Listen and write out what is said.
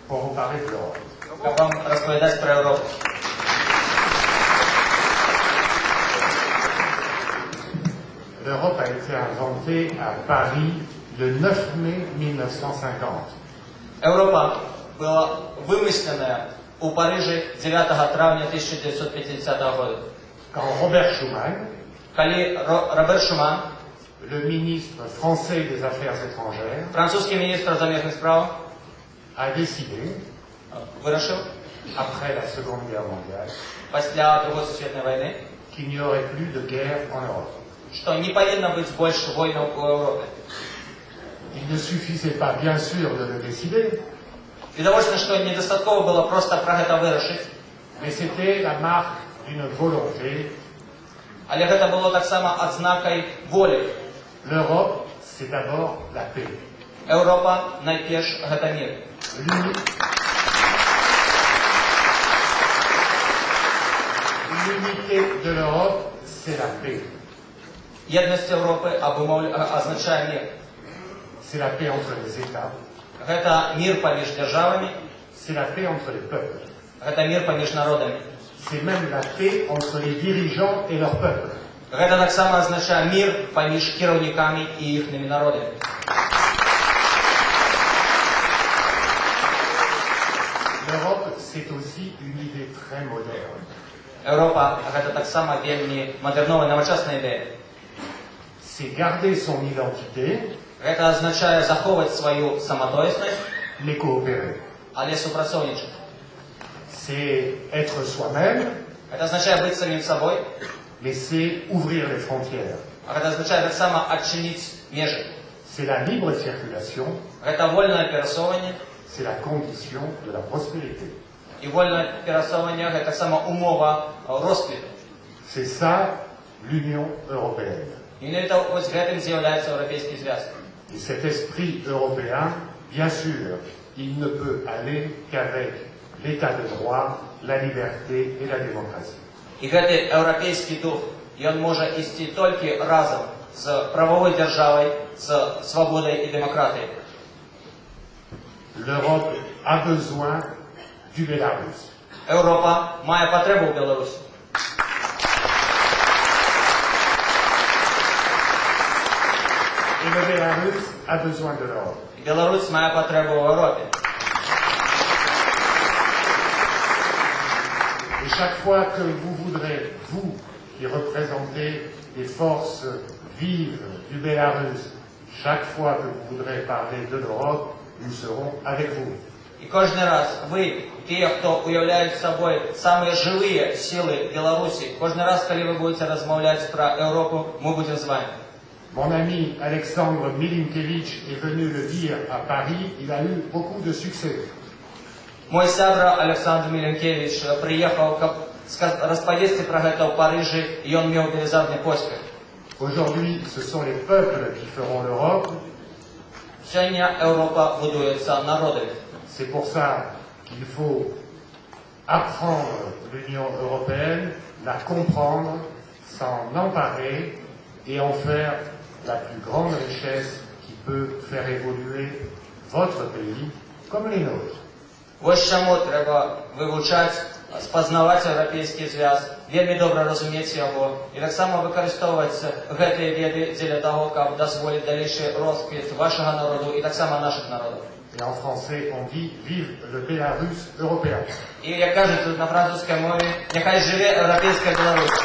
pour vous parler de l'Europe. Как вам рассказать про Европу? L'Europe a été inventée à Paris le 9 mai 1950. Европа была вымышленная у Парижа 9 травня 1950 года. Quand Robert Schuman, Коли Роберт Шуман, le ministre français des Affaires étrangères, французский министр замежных справ, a décidé, вирішив, après la Seconde Guerre mondiale, після Другої світової війни, qu'il n'y aurait plus de guerre en Europe. що не повинно бути більше війн у Європі. Il ne suffisait pas, bien sûr, de le décider, І довольно, що недостатково було просто про це вирішити, mais c'était la marque d'une volonté. але це було так само ознакою волі. L'Europe, c'est d'abord la paix. Європа найперш це мир. L'unité de l'Europe, c'est la paix. Єдність Європи означає мир. C'est la paix entre les États. Це мир поміж державами, C'est la paix entre les peuples. це мир поміж народами. C'est même la paix entre les dirigeants et leurs peuples. Це так само означає мир поміж керівниками і їхніми народами. L'Europe, c'est aussi une idée très moderne. Європа це так само вельми модернова, новочасна ідея. C'est garder son identité, Це означає заховувати свою самотойсність, mais coopérer. але співпрацювати. C'est être soi-même, Це означає бути самим собою, mais c'est ouvrir les frontières. це означає так само відчинити межі. C'est la libre circulation, Це вільне пересування, c'est la condition de la prospérité. і вільне пересування це так само умова розквіту. C'est ça l'Union européenne. І ось цим з'являється Європейський зв'язок. Et cet esprit européen, bien sûr, il ne peut aller qu'avec l'état de droit, la liberté et la démocratie. І цей європейський дух, він може йти тільки разом з правовою державою, з свободою і демократією. L'Europe a besoin du Bélarus. Європа має потребу в Білорусі. Et le Bélarus a besoin de l'Europe. Білорусь має потребу в Європі. Et chaque fois que vous voudrez, vous qui représentez les forces vives du Bélarus, chaque fois que vous voudrez parler de l'Europe, nous serons avec vous. І кожен раз ви, ті, хто уявляють собою самі живі сили Білорусі, кожен раз, коли ви будете розмовляти про Європу, ми будемо з вами. Mon ami Alexandre Milinkevich est venu le dire à Paris, il a eu beaucoup de succès. Мой сябра Олександр Міленкевич приїхав розповісти про це в Парижі, і він мав величезний поспіх. Aujourd'hui, ce sont les peuples qui feront l'Europe. Сьогодні Європа будується народами. C'est pour ça qu'il faut apprendre l'Union européenne, la comprendre, s'en emparer et en faire la plus grande richesse qui peut faire évoluer votre pays comme les nôtres. Ось чому треба вивчати, спознавати європейський зв'язок, вельми добре розуміти його, і так само використовувати ці веди для того, щоб дозволити дальший розквіт вашого народу і так само наших народів. Et en français, on dit vive le Bélarus européen. І як кажуть на французькій мові, нехай живе європейська Білорусь.